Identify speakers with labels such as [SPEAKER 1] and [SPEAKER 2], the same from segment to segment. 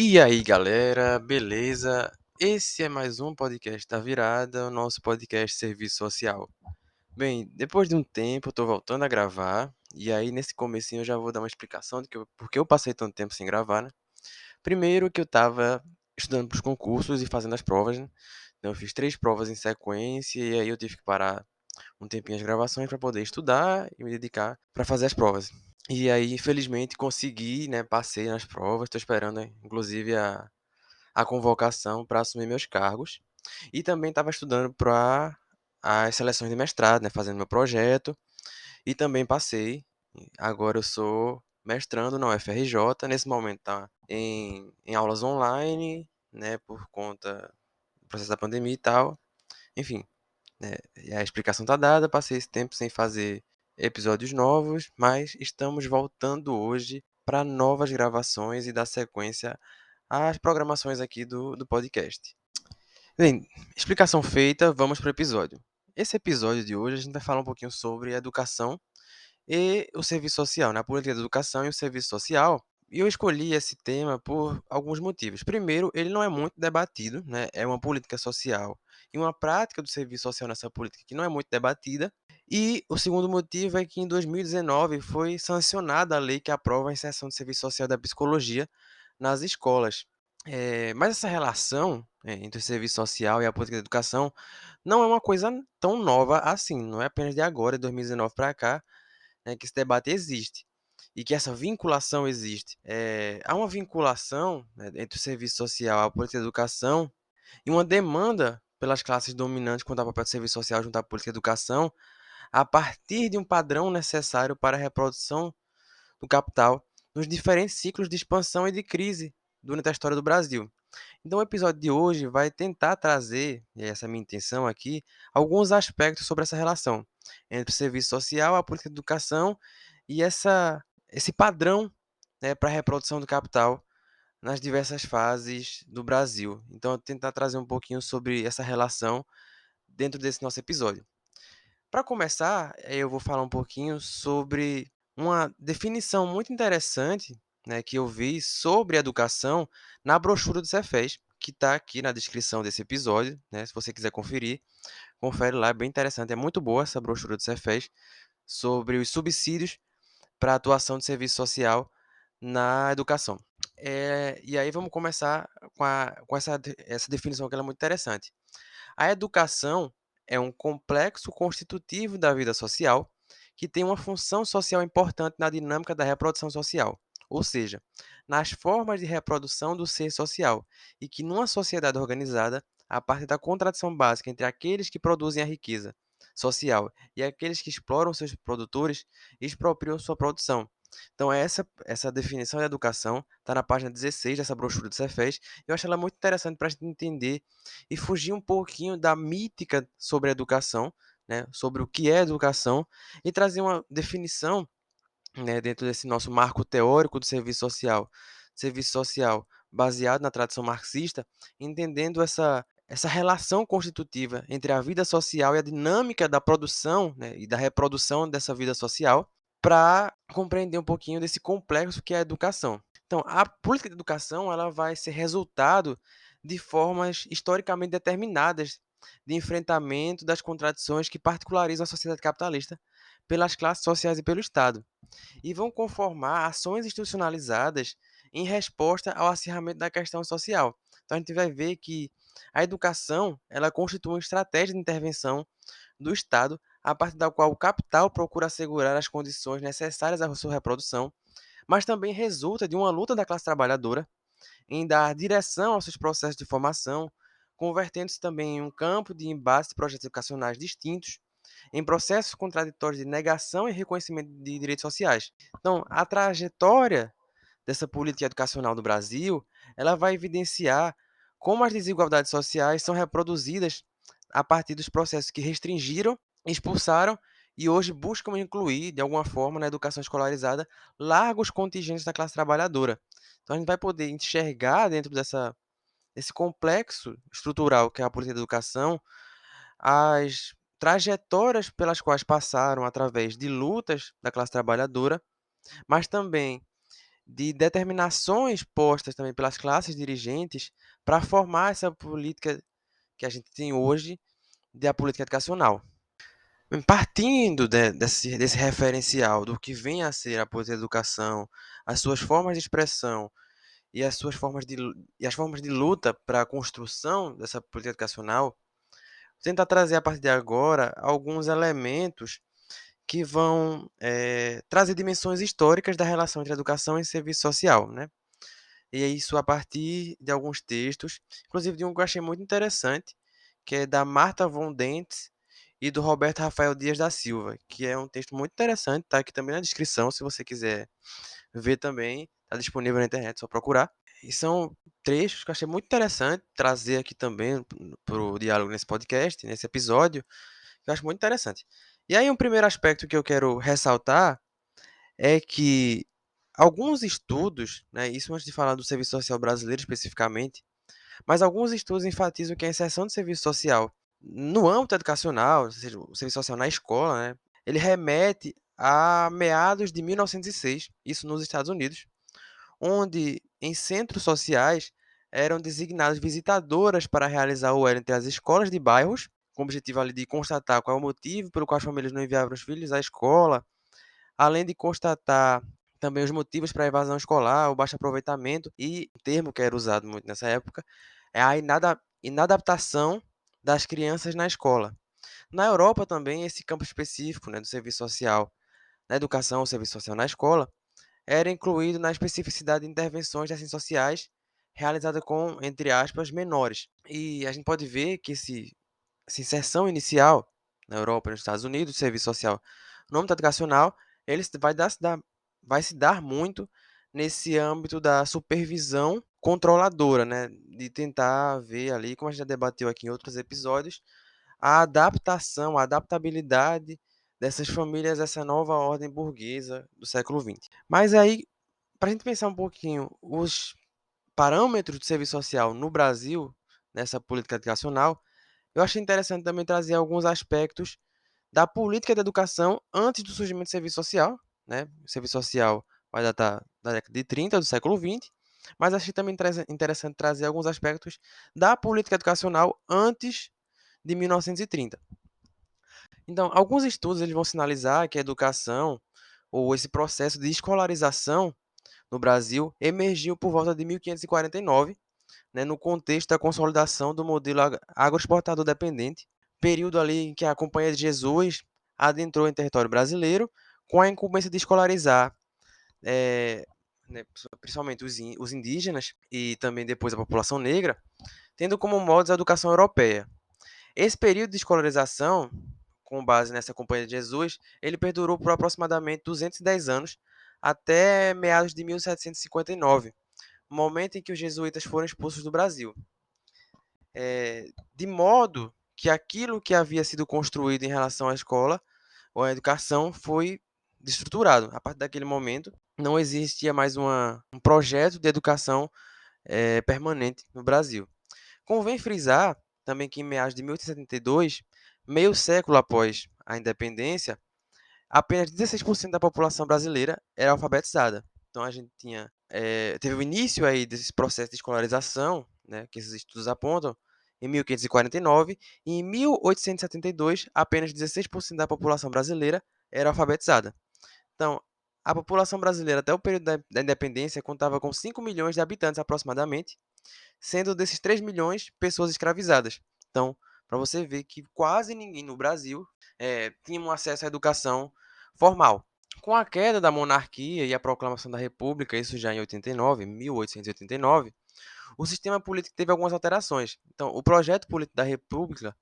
[SPEAKER 1] E aí, galera, beleza? Esse é mais um podcast da Virada, o nosso podcast Serviço Social. Bem, depois de um tempo, eu tô voltando a gravar, e aí nesse comecinho eu já vou dar uma explicação por que eu passei tanto tempo sem gravar, né? Primeiro que eu tava estudando para os concursos e fazendo as provas, né? Então eu fiz 3 provas em sequência, e aí eu tive que parar um tempinho as gravações para poder estudar e me dedicar para fazer as provas. E aí, infelizmente, consegui, né? Passei nas provas, estou esperando, inclusive, a convocação para assumir meus cargos. E também estava estudando para as seleções de mestrado, né, fazendo meu projeto. E também passei. Agora eu sou mestrando na UFRJ. Nesse momento tá em aulas online, né, por conta do processo da pandemia e tal. Enfim, né, e a explicação tá dada. Passei esse tempo sem fazer episódios novos, mas estamos voltando hoje para novas gravações e dar sequência às programações aqui do podcast. Bem, explicação feita, vamos para o episódio. Esse episódio de hoje a gente vai falar um pouquinho sobre a educação e o serviço social, né? A política da educação e o serviço social. E eu escolhi esse tema por alguns motivos. Primeiro, ele não é muito debatido, né? É uma política social e uma prática do serviço social nessa política que não é muito debatida. E o segundo motivo é que em 2019 foi sancionada a lei que aprova a inserção do serviço social da psicologia nas escolas. Mas essa relação, entre o serviço social e a política de educação não é uma coisa tão nova assim, não é apenas de agora, de 2019 para cá, né, que esse debate existe e que essa vinculação existe. Há uma vinculação, né, entre o serviço social, a política de educação e uma demanda pelas classes dominantes quanto ao papel do serviço social junto à política de educação, a partir de um padrão necessário para a reprodução do capital nos diferentes ciclos de expansão e de crise durante a história do Brasil. Então, o episódio de hoje vai tentar trazer, e essa é a minha intenção aqui, alguns aspectos sobre essa relação entre o serviço social, a política de educação e esse padrão, né, para a reprodução do capital nas diversas fases do Brasil. Então, eu vou tentar trazer um pouquinho sobre essa relação dentro desse nosso episódio. Para começar, eu vou falar um pouquinho sobre uma definição muito interessante, né, que eu vi sobre educação na brochura do Cefez, que está aqui na descrição desse episódio, né? Se você quiser conferir, confere lá, é bem interessante, é muito boa essa brochura do Cefez sobre os subsídios para a atuação de serviço social na educação. E aí vamos começar com essa definição que ela é muito interessante. A educação é um complexo constitutivo da vida social que tem uma função social importante na dinâmica da reprodução social, ou seja, nas formas de reprodução do ser social, e que numa sociedade organizada, a partir da contradição básica entre aqueles que produzem a riqueza social e aqueles que exploram seus produtores, expropriam sua produção. Então, essa definição de educação está na página 16 dessa brochura do Cefez. Eu acho ela muito interessante para a gente entender e fugir um pouquinho da mítica sobre a educação, né, sobre o que é educação, e trazer uma definição, né, dentro desse nosso marco teórico do serviço social. Serviço social baseado na tradição marxista, entendendo essa relação constitutiva entre a vida social e a dinâmica da produção, né, e da reprodução dessa vida social, para compreender um pouquinho desse complexo que é a educação. Então, a política de educação ela vai ser resultado de formas historicamente determinadas de enfrentamento das contradições que particularizam a sociedade capitalista pelas classes sociais e pelo Estado, e vão conformar ações institucionalizadas em resposta ao acirramento da questão social. Então, a gente vai ver que a educação ela constitui uma estratégia de intervenção do Estado, a partir da qual o capital procura assegurar as condições necessárias à sua reprodução, mas também resulta de uma luta da classe trabalhadora em dar direção aos seus processos de formação, convertendo-se também em um campo de embate de projetos educacionais distintos, em processos contraditórios de negação e reconhecimento de direitos sociais. Então, a trajetória dessa política educacional do Brasil, ela vai evidenciar como as desigualdades sociais são reproduzidas a partir dos processos que restringiram, expulsaram e hoje buscam incluir, de alguma forma, na educação escolarizada, largos contingentes da classe trabalhadora. Então, a gente vai poder enxergar dentro desse complexo estrutural que é a política de educação, as trajetórias pelas quais passaram através de lutas da classe trabalhadora, mas também de determinações postas também pelas classes dirigentes para formar essa política que a gente tem hoje, da política educacional. Partindo desse referencial do que vem a ser a política de educação, as suas formas de expressão e as formas de luta para a construção dessa política educacional, tentar trazer a partir de agora alguns elementos que vão trazer dimensões históricas da relação entre educação e serviço social, né? E é isso a partir de alguns textos, inclusive de um que eu achei muito interessante, que é da Marta von Dentz e do Roberto Rafael Dias da Silva, que é um texto muito interessante, tá aqui também na descrição, se você quiser ver também, está disponível na internet, é só procurar. E são trechos que eu achei muito interessante trazer aqui também para o diálogo nesse podcast, nesse episódio, que eu acho muito interessante. E aí um primeiro aspecto que eu quero ressaltar é que alguns estudos, né, isso antes de falar do serviço social brasileiro especificamente, mas alguns estudos enfatizam que a inserção do serviço social no âmbito educacional, ou seja, o serviço social na escola, né, ele remete a meados de 1906, isso nos Estados Unidos, onde em centros sociais eram designadas visitadoras para realizar o elo entre as escolas de bairros, com o objetivo ali de constatar qual é o motivo pelo qual as famílias não enviavam os filhos à escola, além de constatar também os motivos para a evasão escolar, o baixo aproveitamento e o termo que era usado muito nessa época é a inadaptação das crianças na escola. Na Europa também, esse campo específico, né, do serviço social na educação, o serviço social na escola, era incluído na especificidade de intervenções de ações sociais realizadas com, entre aspas, menores. E a gente pode ver que essa inserção inicial na Europa e nos Estados Unidos, o serviço social no âmbito educacional, ele vai se dar muito nesse âmbito da supervisão controladora, né? De tentar ver ali, como a gente já debateu aqui em outros episódios, a adaptação, a adaptabilidade dessas famílias a essa nova ordem burguesa do século XX. Mas aí, para a gente pensar um pouquinho os parâmetros do serviço social no Brasil, nessa política educacional, eu achei interessante também trazer alguns aspectos da política de educação antes do surgimento do serviço social, né? O serviço social vai datar da década de 30 do século XX, mas achei também interessante trazer alguns aspectos da política educacional antes de 1930. Então, alguns estudos eles vão sinalizar que a educação ou esse processo de escolarização no Brasil emergiu por volta de 1549, né, no contexto da consolidação do modelo agroexportador dependente, período ali em que a Companhia de Jesus adentrou em território brasileiro com a incumbência de escolarizar, né, principalmente os indígenas e também depois a população negra, tendo como modos a educação europeia. Esse período de escolarização, com base nessa Companhia de Jesus, ele perdurou por aproximadamente 210 anos, até meados de 1759, momento em que os jesuítas foram expulsos do Brasil. De modo que aquilo que havia sido construído em relação à escola ou à educação foi destruturado. A partir daquele momento, não existia mais um projeto de educação permanente no Brasil. Convém frisar também que em meados de 1872, meio século após a independência, apenas 16% da população brasileira era alfabetizada. Então a gente teve o início aí desse processo de escolarização, né, que esses estudos apontam, em 1549, e em 1872 apenas 16% da população brasileira era alfabetizada. Então, a população brasileira até o período da independência contava com 5 milhões de habitantes aproximadamente, sendo desses 3 milhões pessoas escravizadas. Então, para você ver que quase ninguém no Brasil tinha um acesso à educação formal. Com a queda da monarquia e a proclamação da República, isso já em 89, 1889, o sistema político teve algumas alterações. Então, o projeto político da República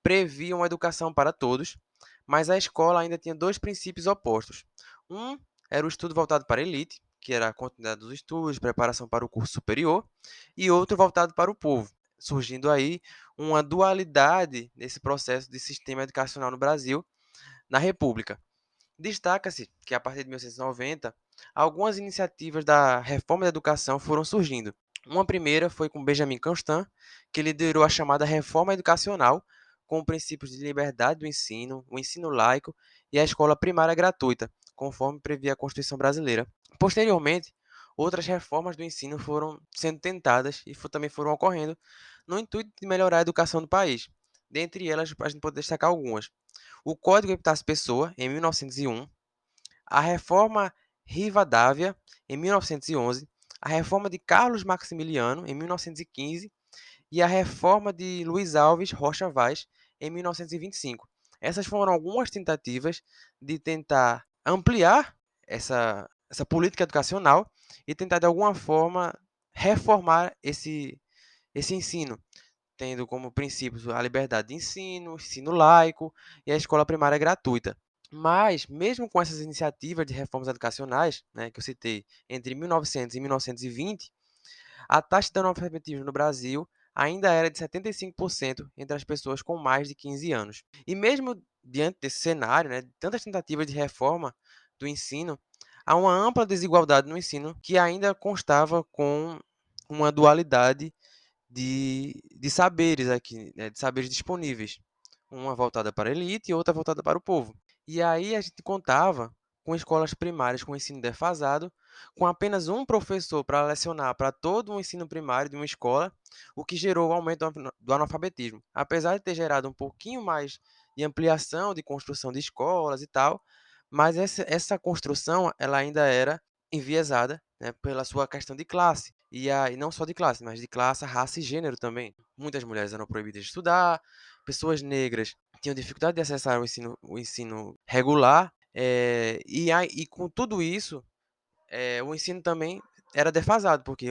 [SPEAKER 1] previa uma educação para todos, mas a escola ainda tinha dois princípios opostos. Um era o estudo voltado para a elite, que era a continuidade dos estudos, preparação para o curso superior, e outro voltado para o povo, surgindo aí uma dualidade nesse processo de sistema educacional no Brasil, na República. Destaca-se que, a partir de 1990, algumas iniciativas da reforma da educação foram surgindo. Uma primeira foi com Benjamin Constant, que liderou a chamada Reforma Educacional, com princípios de liberdade do ensino, o ensino laico e a escola primária gratuita, conforme previa a Constituição brasileira. Posteriormente, outras reformas do ensino foram sendo tentadas e também foram ocorrendo no intuito de melhorar a educação do país. Dentre elas, a gente pode destacar algumas. O Código Epitácio Pessoa, em 1901, a Reforma Rivadavia, em 1911, a Reforma de Carlos Maximiliano, em 1915, e a Reforma de Luiz Alves Rocha Vaz, em 1925. Essas foram algumas tentativas de tentar ampliar essa política educacional e tentar, de alguma forma, reformar esse ensino, tendo como princípios a liberdade de ensino, ensino laico e a escola primária gratuita. Mas, mesmo com essas iniciativas de reformas educacionais, né, que eu citei, entre 1900 e 1920, a taxa de analfabetismo no Brasil ainda era de 75% entre as pessoas com mais de 15 anos. E mesmo diante desse cenário, né, de tantas tentativas de reforma do ensino, há uma ampla desigualdade no ensino que ainda constava com uma dualidade de saberes aqui, né, de saberes disponíveis, uma voltada para a elite e outra voltada para o povo. E aí a gente contava com escolas primárias com ensino defasado, com apenas um professor para lecionar para todo o ensino primário de uma escola, o que gerou o aumento do analfabetismo. Apesar de ter gerado um pouquinho mais de ampliação, de construção de escolas e tal, mas essa construção ela ainda era enviesada, né, pela sua questão de classe. E não só de classe, mas de classe, raça e gênero também. Muitas mulheres eram proibidas de estudar, pessoas negras tinham dificuldade de acessar o ensino regular, e com tudo isso, o ensino também era defasado, porque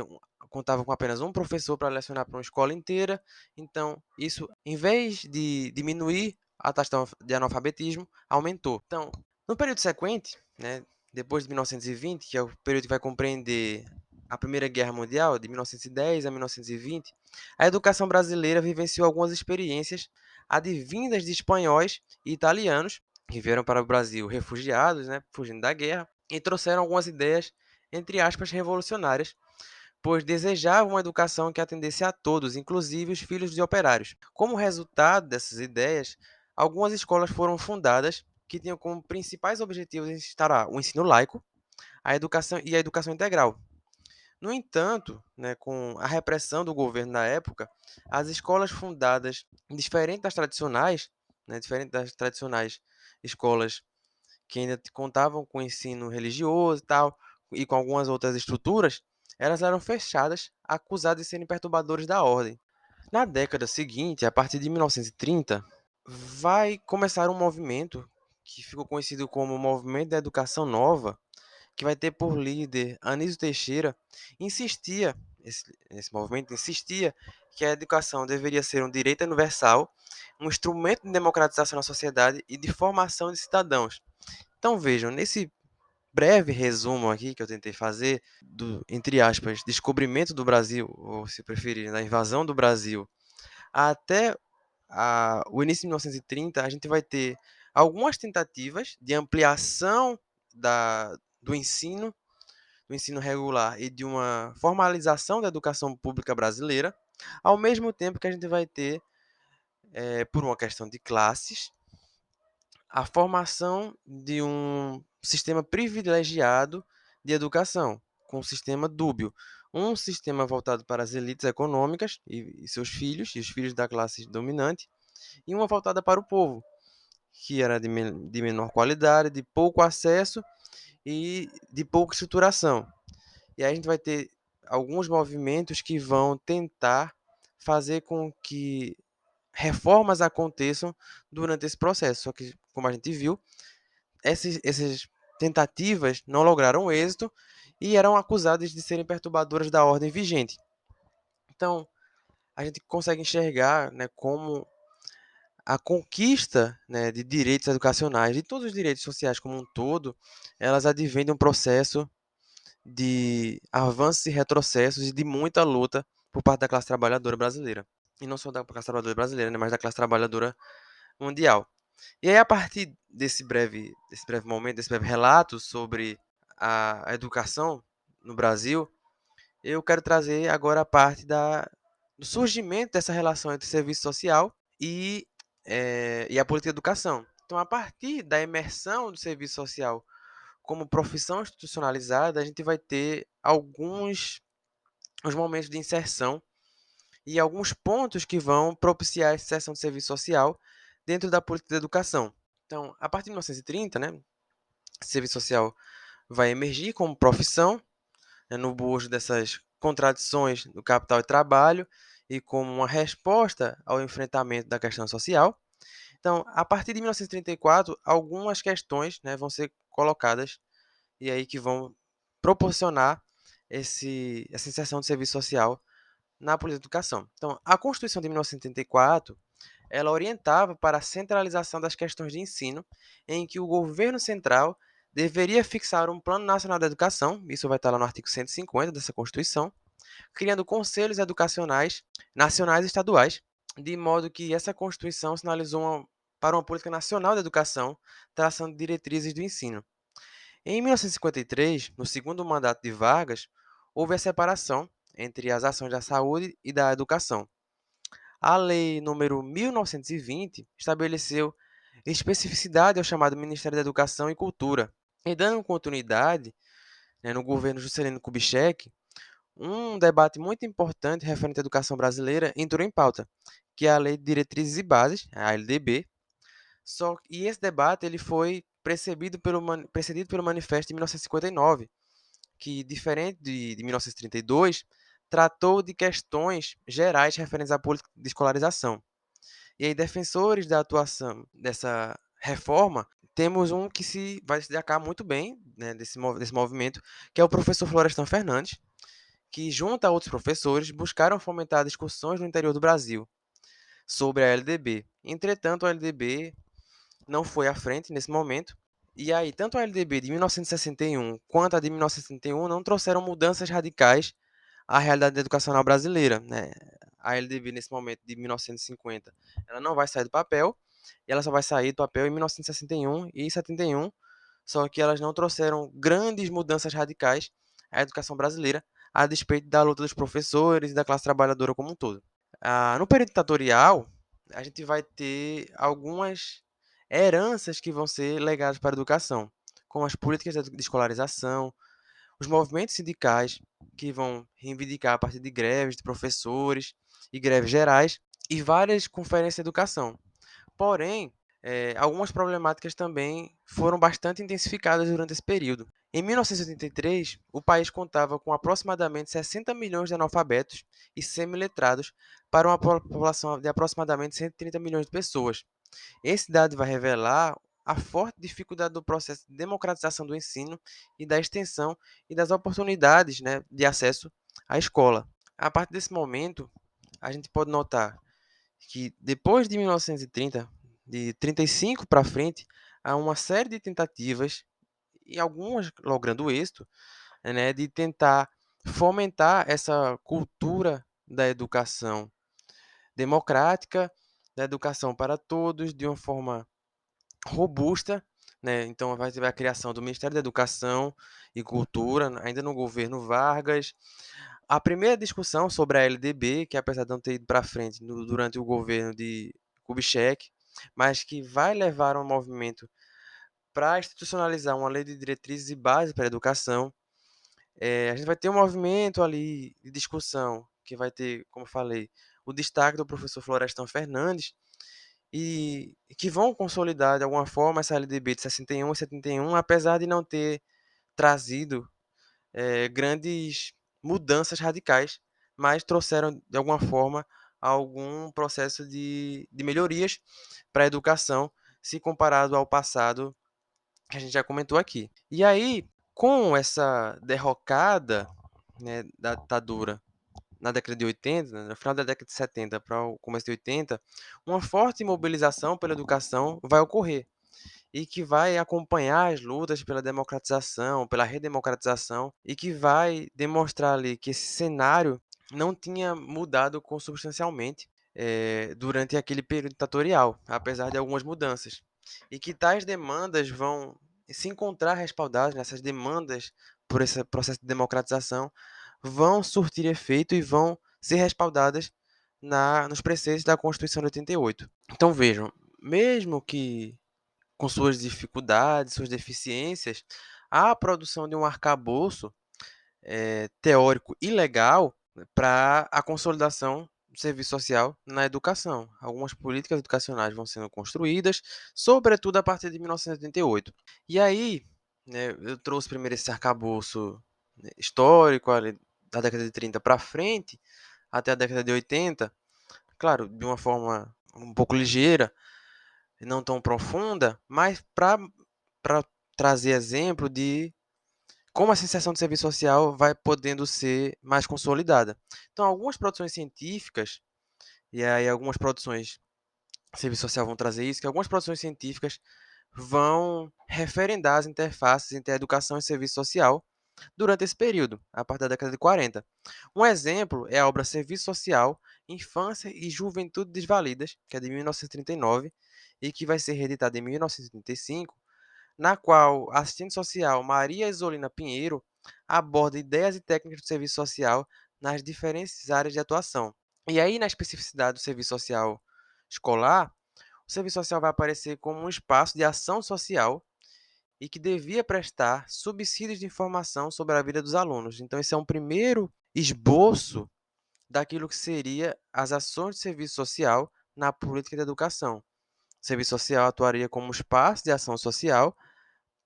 [SPEAKER 1] contava com apenas um professor para lecionar para uma escola inteira, então isso, em vez de diminuir a taxa de analfabetismo, aumentou. Então, no período sequente, né, depois de 1920, que é o período que vai compreender a Primeira Guerra Mundial, de 1910 a 1920, a educação brasileira vivenciou algumas experiências advindas de espanhóis e italianos que vieram para o Brasil refugiados, né, fugindo da guerra, e trouxeram algumas ideias, entre aspas, revolucionárias, pois desejavam uma educação que atendesse a todos, inclusive os filhos de operários. Como resultado dessas ideias, algumas escolas foram fundadas que tinham como principais objetivos instaurar o ensino laico, a educação integral. No entanto, né, com a repressão do governo na época, as escolas fundadas, diferente das tradicionais, né, diferente das tradicionais escolas que ainda contavam com ensino religioso e tal, e com algumas outras estruturas, elas eram fechadas, acusadas de serem perturbadores da ordem. Na década seguinte, a partir de 1930, vai começar um movimento que ficou conhecido como o Movimento da Educação Nova, que vai ter por líder Anísio Teixeira, esse movimento insistia que a educação deveria ser um direito universal, um instrumento de democratização na sociedade e de formação de cidadãos. Então vejam, nesse breve resumo aqui que eu tentei fazer do, entre aspas, descobrimento do Brasil, ou se preferir, da invasão do Brasil, até o início de 1930, a gente vai ter algumas tentativas de ampliação do ensino regular e de uma formalização da educação pública brasileira, ao mesmo tempo que a gente vai ter, por uma questão de classes, a formação de um sistema privilegiado de educação, com um sistema dúbio. Um sistema voltado para as elites econômicas e seus filhos, e os filhos da classe dominante, e uma voltada para o povo, que era de menor qualidade, de pouco acesso e de pouca estruturação. E aí a gente vai ter alguns movimentos que vão tentar fazer com que reformas aconteçam durante esse processo. Só que, como a gente viu, essas tentativas não lograram êxito e eram acusadas de serem perturbadoras da ordem vigente. Então, a gente consegue enxergar, né, como a conquista, né, de direitos educacionais, de todos os direitos sociais como um todo, elas advêm de um processo de avanços e retrocessos e de muita luta por parte da classe trabalhadora brasileira. E não só da classe trabalhadora brasileira, né, mas da classe trabalhadora mundial. E aí, a partir desse breve momento, desse breve relato sobre a educação no Brasil, eu quero trazer agora a parte do surgimento dessa relação entre serviço social e a política de educação. Então, a partir da emersão do serviço social como profissão institucionalizada, a gente vai ter alguns os momentos de inserção e alguns pontos que vão propiciar essa inserção de serviço social dentro da política de educação. Então, a partir de 1930, né, serviço social vai emergir como profissão, né, no bojo dessas contradições do capital e trabalho e como uma resposta ao enfrentamento da questão social. Então, a partir de 1934, algumas questões, né, vão ser colocadas e aí que vão proporcionar essa inserção de serviço social na política de educação. Então, a Constituição de 1984, ela orientava para a centralização das questões de ensino, em que o governo central deveria fixar um Plano Nacional da Educação, isso vai estar lá no artigo 150 dessa Constituição, criando conselhos educacionais nacionais e estaduais, de modo que essa Constituição sinalizou para uma política nacional de educação, traçando diretrizes do ensino. Em 1953, no segundo mandato de Vargas, houve a separação entre as ações da saúde e da educação. A Lei número 1920 estabeleceu especificidade ao chamado Ministério da Educação e Cultura. E dando continuidade, né, no governo Juscelino Kubitschek, um debate muito importante referente à educação brasileira entrou em pauta, que é a Lei de Diretrizes e Bases, a LDB. E esse debate ele foi precedido pelo Manifesto de 1959, que, diferente de 1932, tratou de questões gerais referentes à política de escolarização. E aí, defensores da atuação dessa reforma, temos um que vai se destacar muito bem, né, desse movimento, que é o professor Florestan Fernandes, que, junto a outros professores, buscaram fomentar discussões no interior do Brasil sobre a LDB. Entretanto, a LDB não foi à frente nesse momento. E aí, tanto a LDB de 1961 quanto a de 1971 não trouxeram mudanças radicais à realidade educacional brasileira, né? A LDB, nesse momento de 1950, ela não vai sair do papel, e ela só vai sair do papel em 1961 e 71, só que elas não trouxeram grandes mudanças radicais à educação brasileira, a despeito da luta dos professores e da classe trabalhadora como um todo. No período ditatorial, a gente vai ter algumas heranças que vão ser legadas para a educação, como as políticas de escolarização, os movimentos sindicais, que vão reivindicar a partir de greves de professores e greves gerais, e várias conferências de educação. Porém, algumas problemáticas também foram bastante intensificadas durante esse período. Em 1983, o país contava com aproximadamente 60 milhões de analfabetos e semi-letrados para uma população de aproximadamente 130 milhões de pessoas. Esse dado vai revelar a forte dificuldade do processo de democratização do ensino e da extensão e das oportunidades, né, de acesso à escola. A partir desse momento, a gente pode notar que depois de 1930, de 35 para frente, há uma série de tentativas, e algumas logrando êxito, né, de tentar fomentar essa cultura da educação democrática, da educação para todos, de uma forma robusta, né? Então vai ter a criação do Ministério da Educação e Cultura, ainda no governo Vargas. A primeira discussão sobre a LDB, que apesar de não ter ido para frente durante o governo de Kubitschek, mas que vai levar um movimento para institucionalizar uma lei de diretrizes e bases para a educação. A gente vai ter um movimento ali de discussão, que vai ter, como eu falei, o destaque do professor Florestan Fernandes, e que vão consolidar de alguma forma essa LDB de 61 e 71, apesar de não ter trazido grandes mudanças radicais, mas trouxeram de alguma forma algum processo de melhorias para a educação, se comparado ao passado que a gente já comentou aqui. E aí, com essa derrocada, né, da ditadura na década de 80, né, no final da década de 70 para o começo de 80, uma forte mobilização pela educação vai ocorrer e que vai acompanhar as lutas pela democratização, pela redemocratização, e que vai demonstrar ali que esse cenário não tinha mudado consubstancialmente durante aquele período ditatorial, apesar de algumas mudanças. E que tais demandas vão se encontrar respaldadas nessas demandas por esse processo de democratização, vão surtir efeito e vão ser respaldadas nos preceitos da Constituição de 88. Então vejam, mesmo que com suas dificuldades, suas deficiências, a produção de um arcabouço teórico e legal para a consolidação do serviço social na educação. Algumas políticas educacionais vão sendo construídas, sobretudo a partir de 1988. E aí, né, eu trouxe primeiro esse arcabouço, né, histórico, ali, da década de 30 para frente, até a década de 80, claro, de uma forma um pouco ligeira, não tão profunda, mas para trazer exemplo de como a sensação de serviço social vai podendo ser mais consolidada. Então, algumas produções científicas, e aí algumas produções de serviço social vão trazer isso, que algumas produções científicas vão referendar as interfaces entre a educação e serviço social durante esse período, a partir da década de 40. Um exemplo é a obra Serviço Social, Infância e Juventude Desvalidas, que é de 1939, e que vai ser reeditada em 1935, na qual a assistente social Maria Isolina Pinheiro aborda ideias e técnicas do serviço social nas diferentes áreas de atuação. E aí, na especificidade do serviço social escolar, o serviço social vai aparecer como um espaço de ação social e que devia prestar subsídios de informação sobre a vida dos alunos. Então, esse é um primeiro esboço daquilo que seria as ações de serviço social na política de educação. O serviço social atuaria como espaço de ação social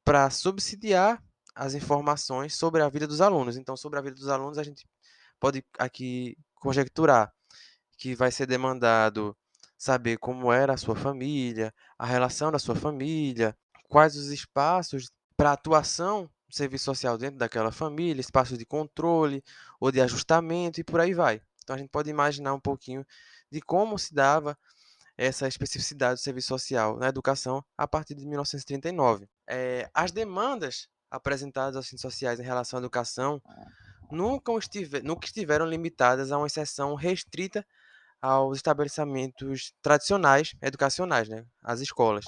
[SPEAKER 1] para subsidiar as informações sobre a vida dos alunos. Então, sobre a vida dos alunos, a gente pode aqui conjecturar que vai ser demandado saber como era a sua família, a relação da sua família, quais os espaços para atuação do serviço social dentro daquela família, espaços de controle ou de ajustamento e por aí vai. Então, a gente pode imaginar um pouquinho de como se dava essa especificidade do serviço social na educação a partir de 1939. As demandas apresentadas aos cientistas sociais em relação à educação nunca estiveram limitadas a uma exceção restrita aos estabelecimentos tradicionais educacionais, né, as escolas,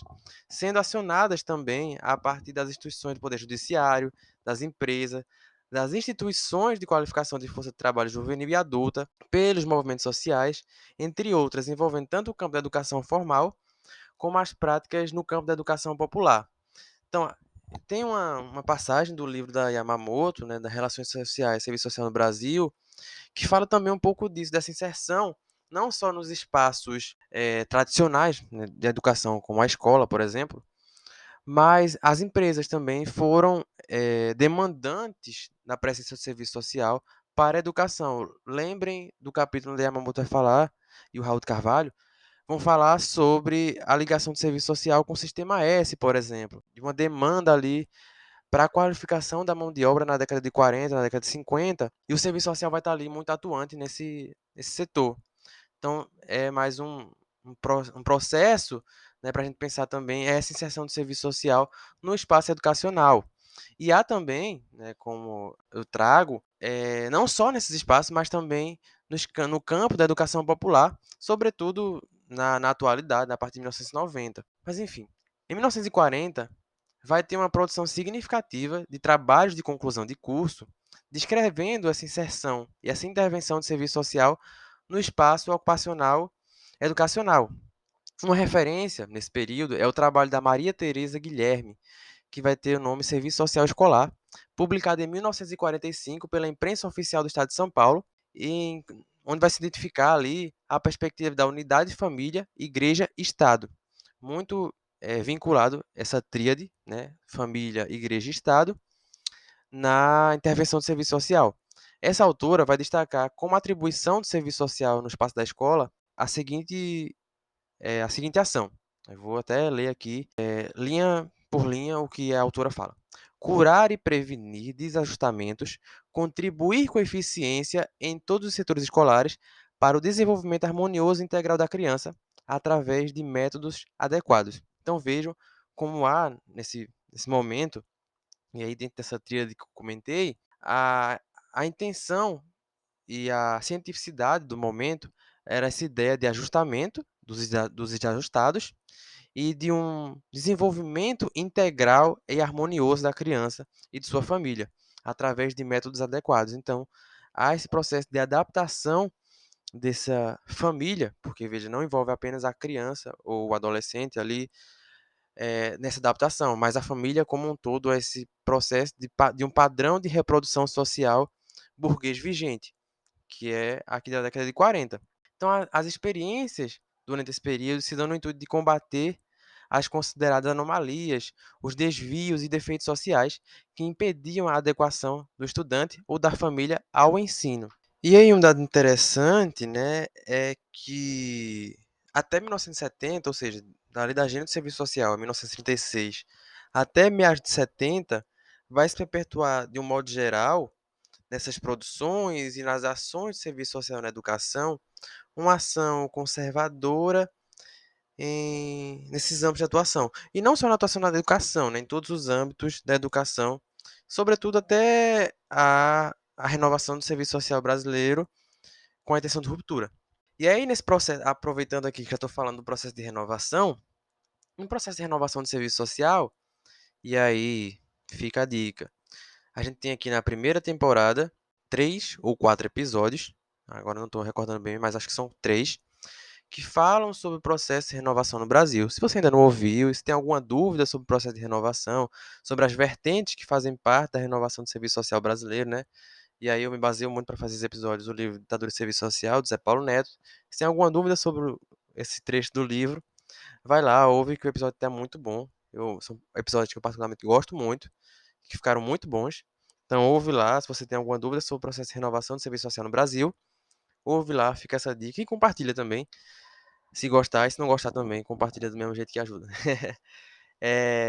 [SPEAKER 1] sendo acionadas também a partir das instituições do Poder Judiciário, das empresas, das instituições de qualificação de força de trabalho juvenil e adulta, pelos movimentos sociais, entre outras, envolvendo tanto o campo da educação formal como as práticas no campo da educação popular. Então, tem uma passagem do livro da Yamamoto, né, das Relações Sociais e Serviço Social no Brasil, que fala também um pouco disso, dessa inserção, não só nos espaços tradicionais, né, de educação, como a escola, por exemplo, mas as empresas também foram demandantes da prestação de serviço social para a educação. Lembrem do capítulo onde a Yamamoto vai falar, e o Raul de Carvalho, vão falar sobre a ligação de serviço social com o Sistema S, por exemplo, de uma demanda ali para a qualificação da mão de obra na década de 40, na década de 50, e o serviço social vai estar ali muito atuante nesse setor. Então, é mais um processo, né, para a gente pensar também essa inserção do serviço social no espaço educacional. E há também, né, como eu trago, não só nesses espaços, mas também no campo da educação popular, sobretudo na atualidade, a partir de 1990. Mas, enfim, em 1940, vai ter uma produção significativa de trabalhos de conclusão de curso, descrevendo essa inserção e essa intervenção de serviço social no espaço ocupacional educacional. Uma referência nesse período é o trabalho da Maria Tereza Guilherme, que vai ter o nome Serviço Social Escolar, publicado em 1945 pela Imprensa Oficial do Estado de São Paulo, onde vai se identificar ali a perspectiva da unidade de família, igreja e Estado. Muito vinculado essa tríade, né, família, igreja e Estado, na intervenção do serviço social. Essa autora vai destacar como atribuição do serviço social no espaço da escola a seguinte ação. Eu vou até ler aqui, linha por linha, o que a autora fala. Curar e prevenir desajustamentos, contribuir com eficiência em todos os setores escolares para o desenvolvimento harmonioso e integral da criança através de métodos adequados. Então vejam como há nesse momento, e aí dentro dessa tríade que eu comentei, a intenção e a cientificidade do momento era essa ideia de ajustamento dos desajustados e de um desenvolvimento integral e harmonioso da criança e de sua família, através de métodos adequados. Então, há esse processo de adaptação dessa família, porque, veja, não envolve apenas a criança ou o adolescente ali nessa adaptação, mas a família como um todo é esse processo de um padrão de reprodução social burguês vigente, que é aqui da década de 40. Então, as experiências durante esse período se dão no intuito de combater as consideradas anomalias, os desvios e defeitos sociais que impediam a adequação do estudante ou da família ao ensino. E aí um dado interessante, né, é que até 1970, ou seja, dali da Agenda do Serviço Social, 1936, até meados de 70, vai se perpetuar, de um modo geral, nessas produções e nas ações de serviço social na educação, uma ação conservadora nesses âmbitos de atuação. E não só na atuação na educação, né, em todos os âmbitos da educação, sobretudo até a renovação do serviço social brasileiro com a intenção de ruptura. E aí, nesse processo, aproveitando aqui que eu estou falando do processo de renovação, um processo de renovação do serviço social, e aí fica a dica. A gente tem aqui na primeira temporada 3 ou 4 episódios, agora não estou recordando bem, mas acho que são 3, que falam sobre o processo de renovação no Brasil. Se você ainda não ouviu, se tem alguma dúvida sobre o processo de renovação, sobre as vertentes que fazem parte da renovação do serviço social brasileiro, né? E aí eu me baseio muito para fazer esses episódios do livro Ditadura e Serviço Social, do Zé Paulo Neto. Se tem alguma dúvida sobre esse trecho do livro, vai lá, ouve que o episódio está muito bom. São episódios que eu particularmente gosto muito, que ficaram muito bons. Então ouve lá, se você tem alguma dúvida sobre o processo de renovação do serviço social no Brasil, ouve lá, fica essa dica e compartilha também. Se gostar e se não gostar também, compartilha do mesmo jeito que ajuda.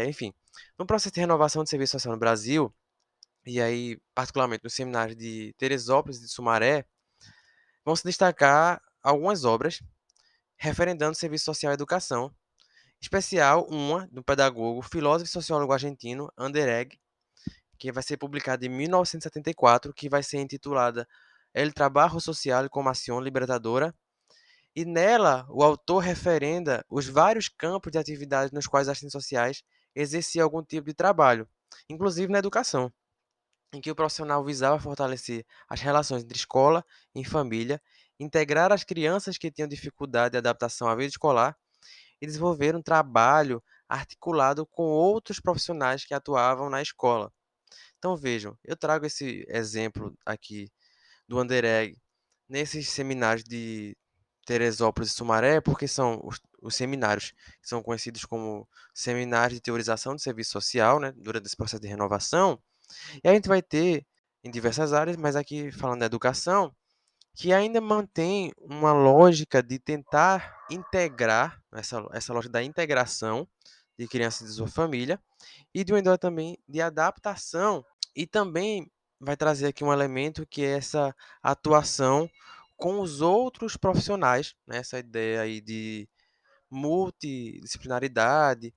[SPEAKER 1] Enfim, no processo de renovação do serviço social no Brasil, e aí particularmente no seminário de Teresópolis e de Sumaré, vão se destacar algumas obras referendando o serviço social e educação, em especial uma do pedagogo, filósofo e sociólogo argentino Anderegg, que vai ser publicada em 1974, que vai ser intitulada El Trabajo Social como Acción Libertadora. E nela, o autor referenda os vários campos de atividade nos quais as ciências sociais exerciam algum tipo de trabalho, inclusive na educação, em que o profissional visava fortalecer as relações entre escola e família, integrar as crianças que tinham dificuldade de adaptação à vida escolar e desenvolver um trabalho articulado com outros profissionais que atuavam na escola. Então vejam, eu trago esse exemplo aqui do Anderegg nesses seminários de Teresópolis e Sumaré, porque são os seminários que são conhecidos como seminários de teorização do serviço social, né, durante esse processo de renovação. E a gente vai ter em diversas áreas, mas aqui falando da educação, que ainda mantém uma lógica de tentar integrar, essa lógica da integração de crianças de sua família, e de uma ideia também de adaptação, e também vai trazer aqui um elemento que é essa atuação com os outros profissionais, né? Essa ideia aí de multidisciplinaridade,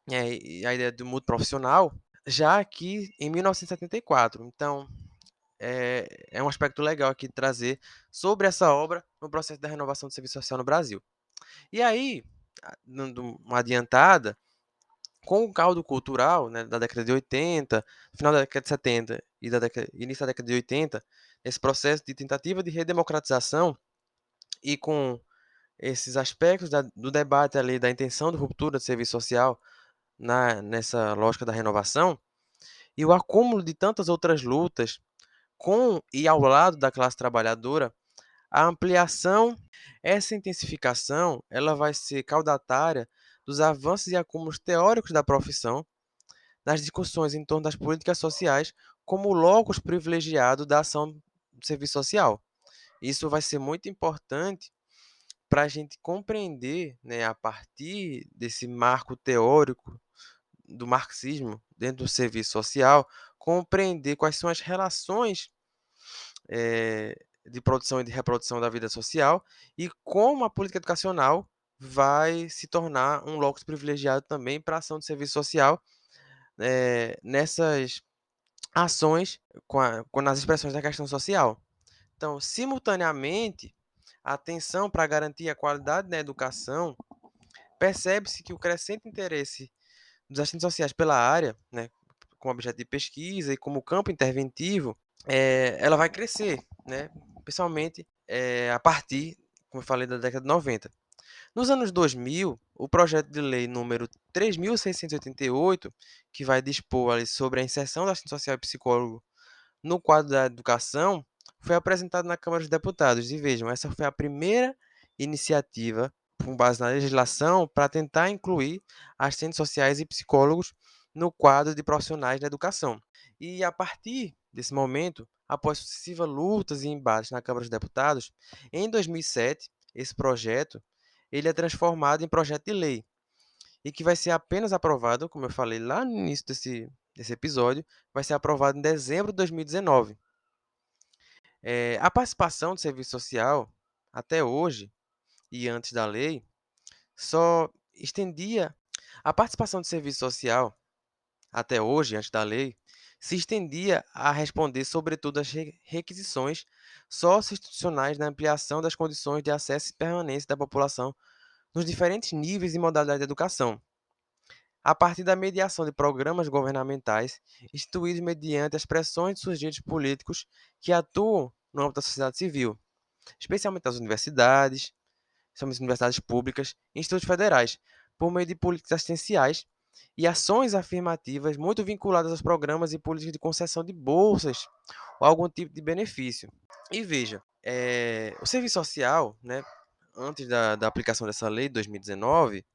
[SPEAKER 1] e a ideia do multiprofissional, já aqui em 1974. Então, é um aspecto legal aqui de trazer sobre essa obra no processo da renovação do serviço social no Brasil. E aí, dando uma adiantada, com o caldo cultural, né, da década de 80, final da década de 70 e início da década de 80, esse processo de tentativa de redemocratização e com esses aspectos do debate ali da intenção de ruptura do serviço social nessa lógica da renovação e o acúmulo de tantas outras lutas com e ao lado da classe trabalhadora, a ampliação, essa intensificação, ela vai ser caudatária dos avanços e acúmulos teóricos da profissão nas discussões em torno das políticas sociais como locus privilegiado da ação do serviço social. Isso vai ser muito importante para a gente compreender, né, a partir desse marco teórico do marxismo dentro do serviço social, compreender quais são as relações de produção e de reprodução da vida social e como a política educacional vai se tornar um locus privilegiado também para a ação de serviço social nessas ações nas expressões da questão social. Então, simultaneamente, a atenção para garantir a qualidade da educação, percebe-se que o crescente interesse dos agentes sociais pela área, né, como objeto de pesquisa e como campo interventivo, ela vai crescer, né, principalmente a partir, como eu falei, da década de 90. Nos anos 2000, o projeto de lei número 3.688, que vai dispor ali sobre a inserção da assistente social e psicólogo no quadro da educação, foi apresentado na Câmara dos Deputados. E vejam, essa foi a primeira iniciativa, com base na legislação, para tentar incluir assistentes sociais e psicólogos no quadro de profissionais da educação. E a partir desse momento, após sucessivas lutas e embates na Câmara dos Deputados, em 2007, esse projeto ele é transformado em projeto de lei e que vai ser apenas aprovado, como eu falei lá no início desse episódio, vai ser aprovado em dezembro de 2019. A participação do serviço social, até hoje e antes da lei, só estendia a participação do serviço social, até hoje, antes da lei, se estendia a responder, sobretudo, às requisições socioinstitucionais na ampliação das condições de acesso e permanência da população nos diferentes níveis e modalidades de educação, a partir da mediação de programas governamentais instituídos mediante as pressões de sujeitos políticos que atuam no âmbito da sociedade civil, especialmente as universidades, são as universidades públicas e institutos federais, por meio de políticas assistenciais e ações afirmativas muito vinculadas aos programas e políticas de concessão de bolsas ou algum tipo de benefício. E veja, o serviço social, né, antes da aplicação dessa lei de 2019,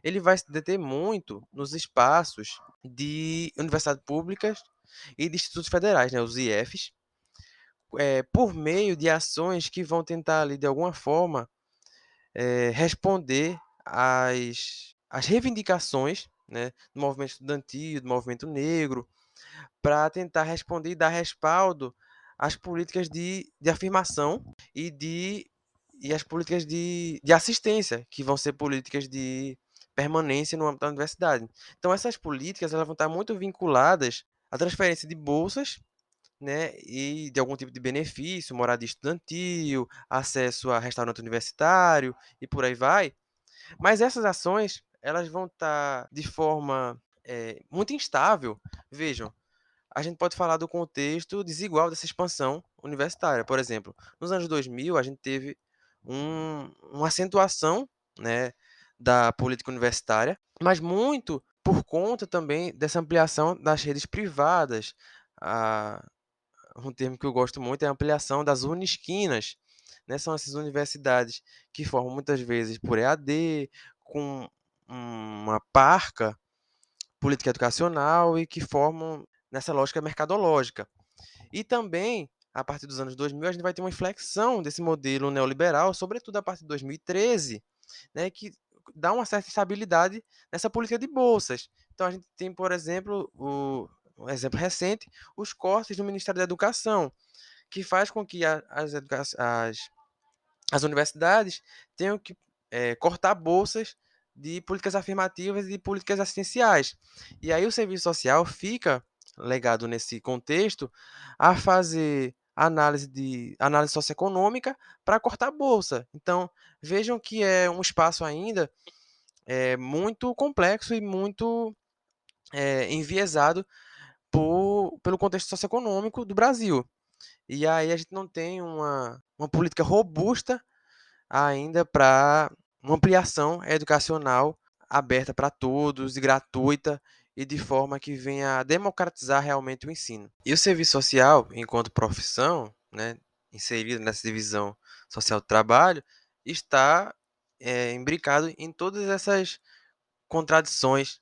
[SPEAKER 1] ele vai se deter muito nos espaços de universidades públicas e de institutos federais, né, os IFs, por meio de ações que vão tentar ali, de alguma forma, responder às reivindicações, né, do movimento estudantil, do movimento negro, para tentar responder e dar respaldo às políticas de afirmação e as políticas de assistência, que vão ser políticas de permanência no âmbito da universidade. Então, essas políticas elas vão estar muito vinculadas à transferência de bolsas, né, e de algum tipo de benefício, moradia estudantil, acesso a restaurante universitário e por aí vai. Mas essas ações, elas vão estar de forma muito instável. Vejam, a gente pode falar do contexto desigual dessa expansão universitária. Por exemplo, nos anos 2000, a gente teve uma acentuação, né, da política universitária, mas muito por conta também dessa ampliação das redes privadas. A, um termo que eu gosto muito é a ampliação das unisquinas, né? São essas universidades que formam muitas vezes por EAD, com uma parca política educacional e que formam nessa lógica mercadológica. E também, a partir dos anos 2000, a gente vai ter uma inflexão desse modelo neoliberal, sobretudo a partir de 2013, né, que dá uma certa estabilidade nessa política de bolsas. Então, a gente tem, por exemplo, um exemplo recente, os cortes do Ministério da Educação, que faz com que as universidades tenham que cortar bolsas de políticas afirmativas e de políticas assistenciais. E aí o serviço social fica legado nesse contexto a fazer análise socioeconômica para cortar bolsa. Então, vejam que é um espaço ainda muito complexo e muito enviesado pelo contexto socioeconômico do Brasil. E aí a gente não tem uma política robusta ainda para uma ampliação educacional aberta para todos e gratuita e de forma que venha a democratizar realmente o ensino. E o serviço social, enquanto profissão, né, inserido nessa divisão social do trabalho, está imbricado em todas essas contradições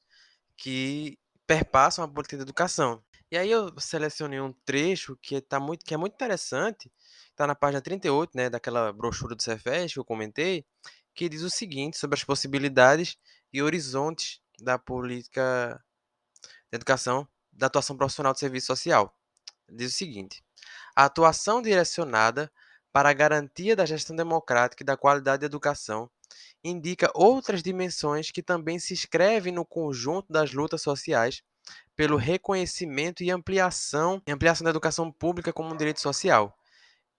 [SPEAKER 1] que perpassam a política de educação. E aí eu selecionei um trecho que é muito interessante, está na página 38, né, daquela brochura do Cefes que eu comentei, que diz o seguinte sobre as possibilidades e horizontes da política de educação, da atuação profissional do serviço social. Diz o seguinte: a atuação direcionada para a garantia da gestão democrática e da qualidade da educação indica outras dimensões que também se inscrevem no conjunto das lutas sociais pelo reconhecimento e ampliação da educação pública como um direito social,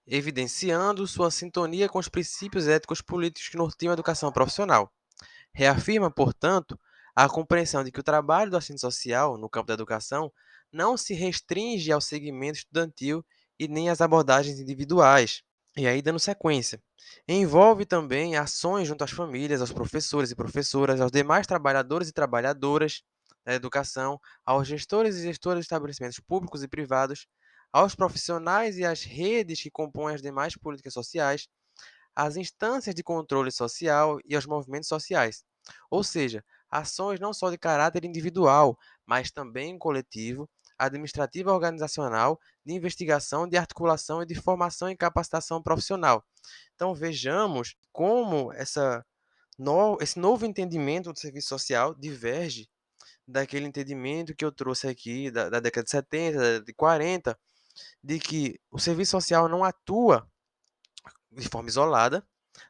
[SPEAKER 1] evidenciando sua sintonia com os princípios éticos políticos que norteiam a educação profissional. Reafirma, portanto, a compreensão de que o trabalho do assistente social no campo da educação não se restringe ao segmento estudantil e nem às abordagens individuais. E aí, dando sequência, envolve também ações junto às famílias, aos professores e professoras, aos demais trabalhadores e trabalhadoras da educação, aos gestores e gestoras de estabelecimentos públicos e privados, aos profissionais e às redes que compõem as demais políticas sociais, às instâncias de controle social e aos movimentos sociais. Ou seja, ações não só de caráter individual, mas também coletivo, administrativa organizacional, de investigação, de articulação e de formação e capacitação profissional. Então vejamos como esse novo entendimento do serviço social diverge daquele entendimento que eu trouxe aqui da década de 70, de 40, de que o serviço social não atua de forma isolada,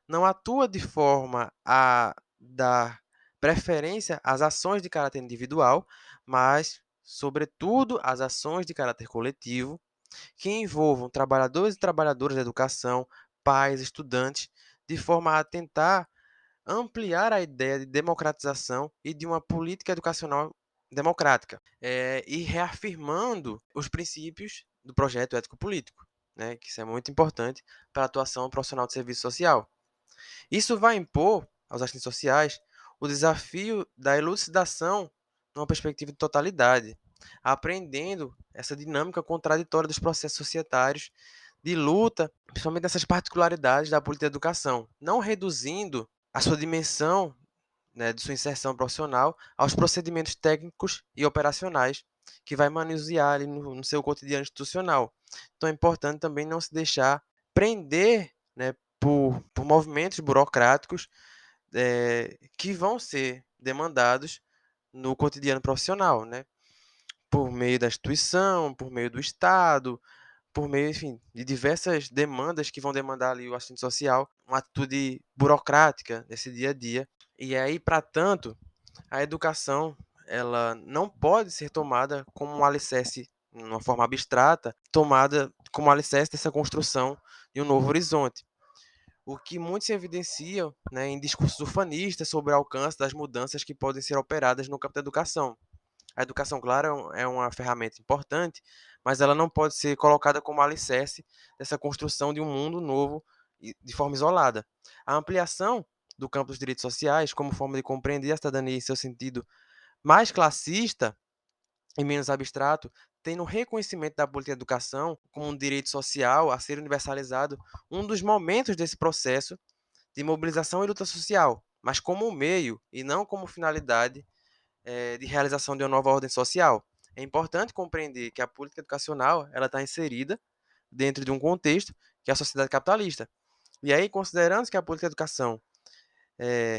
[SPEAKER 1] não atua de forma a dar preferência às ações de caráter individual, mas, sobretudo, às ações de caráter coletivo, que envolvam trabalhadores e trabalhadoras da educação, pais, estudantes, de forma a tentar ampliar a ideia de democratização e de uma política educacional democrática, e reafirmando os princípios do projeto ético-político, né, que isso é muito importante para a atuação profissional de serviço social. Isso vai impor aos agentes sociais o desafio da elucidação numa perspectiva de totalidade, aprendendo essa dinâmica contraditória dos processos societários de luta, principalmente nessas particularidades da política de educação, não reduzindo a sua dimensão, né, de sua inserção profissional aos procedimentos técnicos e operacionais que vai manusear ali no seu cotidiano institucional. Então é importante também não se deixar prender, né, por movimentos burocráticos que vão ser demandados no cotidiano profissional, né? Por meio da instituição, por meio do Estado, por meio, enfim, de diversas demandas que vão demandar ali o assistente social, uma atitude burocrática nesse dia a dia. E aí, para tanto, a educação ela não pode ser tomada como um alicerce, uma forma abstrata, tomada como alicerce dessa construção de um novo horizonte. O que muitos evidenciam, né, em discursos ufanistas sobre o alcance das mudanças que podem ser operadas no campo da educação. A educação, claro, é uma ferramenta importante, mas ela não pode ser colocada como alicerce dessa construção de um mundo novo de forma isolada. A ampliação do campo dos direitos sociais, como forma de compreender a cidadania em seu sentido mais classista e menos abstrato, tem no reconhecimento da política de educação como um direito social a ser universalizado um dos momentos desse processo de mobilização e luta social, mas como um meio e não como finalidade de realização de uma nova ordem social. É importante compreender que a política educacional ela está inserida dentro de um contexto que é a sociedade capitalista. E aí, considerando que a política de educação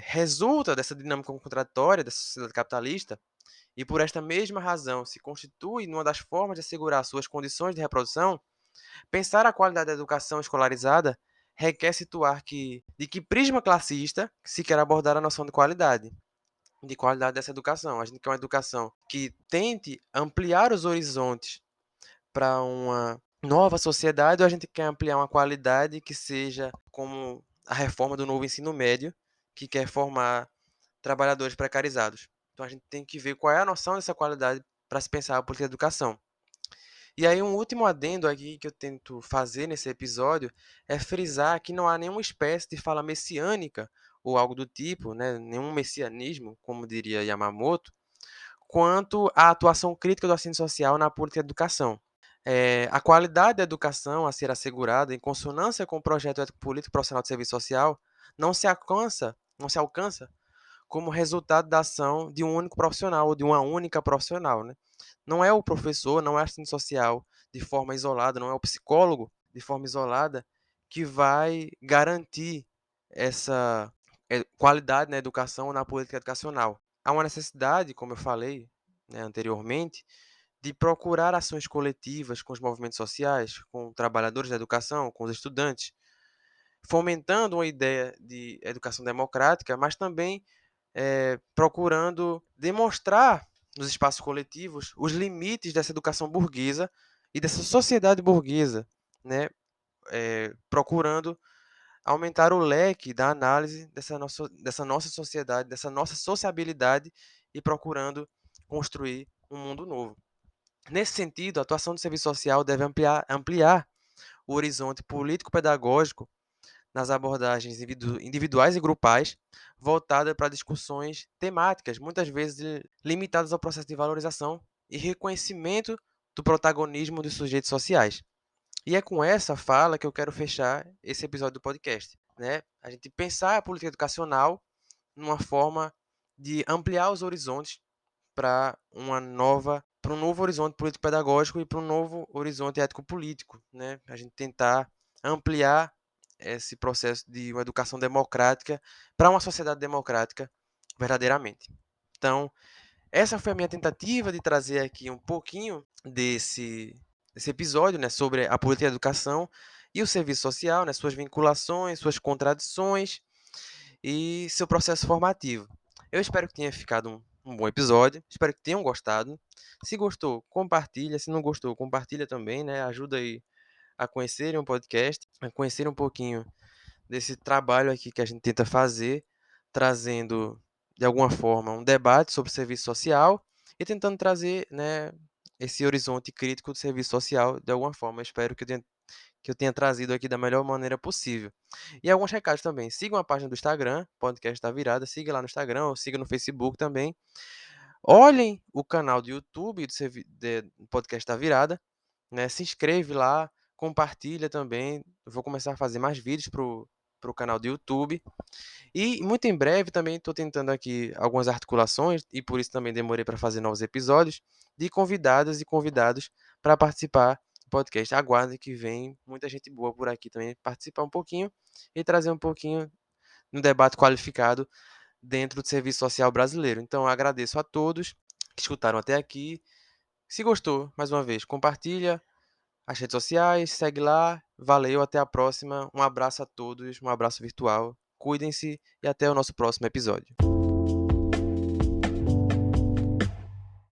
[SPEAKER 1] resulta dessa dinâmica contraditória dessa sociedade capitalista, e por esta mesma razão se constitui numa das formas de assegurar suas condições de reprodução, pensar a qualidade da educação escolarizada requer situar de que prisma classista se quer abordar a noção de qualidade dessa educação. A gente quer uma educação que tente ampliar os horizontes para uma nova sociedade, ou a gente quer ampliar uma qualidade que seja como a reforma do novo ensino médio, que quer formar trabalhadores precarizados. Então a gente tem que ver qual é a noção dessa qualidade para se pensar a política de educação. E aí um último adendo aqui que eu tento fazer nesse episódio é frisar que não há nenhuma espécie de fala messiânica ou algo do tipo, né, nenhum messianismo, como diria Yamamoto, quanto à atuação crítica do assistente social na política de educação. A qualidade da educação a ser assegurada em consonância com o projeto ético-político profissional de serviço social não se alcança como resultado da ação de um único profissional ou de uma única profissional, né? Não é o professor, não é o assistente social de forma isolada, não é o psicólogo de forma isolada que vai garantir essa qualidade na educação ou na política educacional. Há uma necessidade, como eu falei, né, anteriormente, de procurar ações coletivas com os movimentos sociais, com trabalhadores da educação, com os estudantes, fomentando uma ideia de educação democrática, mas também procurando demonstrar nos espaços coletivos os limites dessa educação burguesa e dessa sociedade burguesa, né? Procurando aumentar o leque da análise dessa nossa sociedade, dessa nossa sociabilidade e procurando construir um mundo novo. Nesse sentido, a atuação do serviço social deve ampliar o horizonte político-pedagógico nas abordagens individuais e grupais, voltada para discussões temáticas, muitas vezes limitadas ao processo de valorização e reconhecimento do protagonismo dos sujeitos sociais. E é com essa fala que eu quero fechar esse episódio do podcast, né? A gente pensar a política educacional numa forma de ampliar os horizontes para um novo horizonte político-pedagógico e para um novo horizonte ético-político, né? A gente tentar ampliar esse processo de uma educação democrática para uma sociedade democrática verdadeiramente. Então, essa foi a minha tentativa de trazer aqui um pouquinho desse episódio, né, sobre a política de educação e o serviço social, né, suas vinculações, suas contradições e seu processo formativo. Eu espero que tenha ficado um bom episódio, espero que tenham gostado. Se gostou, compartilha, se não gostou, compartilha também, né? Ajuda aí a conhecerem o podcast, a conhecer um pouquinho desse trabalho aqui que a gente tenta fazer, trazendo de alguma forma um debate sobre serviço social e tentando trazer, né, esse horizonte crítico do serviço social de alguma forma. Eu espero que eu tenha trazido aqui da melhor maneira possível. E alguns recados também. Sigam a página do Instagram, Podcast da Virada. Siga lá no Instagram ou siga no Facebook também. Olhem o canal do YouTube do Podcast da Virada. Né? Se inscreve lá, compartilha também. Eu vou começar a fazer mais vídeos pro canal do YouTube. E muito em breve também estou tentando aqui algumas articulações, e por isso também demorei para fazer novos episódios, de convidadas e convidados para participar do podcast. Aguardem que vem muita gente boa por aqui também participar um pouquinho e trazer um pouquinho no debate qualificado dentro do serviço social brasileiro. Então, agradeço a todos que escutaram até aqui. Se gostou, mais uma vez, compartilha as redes sociais, segue lá. Valeu, até a próxima. Um abraço a todos, um abraço virtual. Cuidem-se e até o nosso próximo episódio.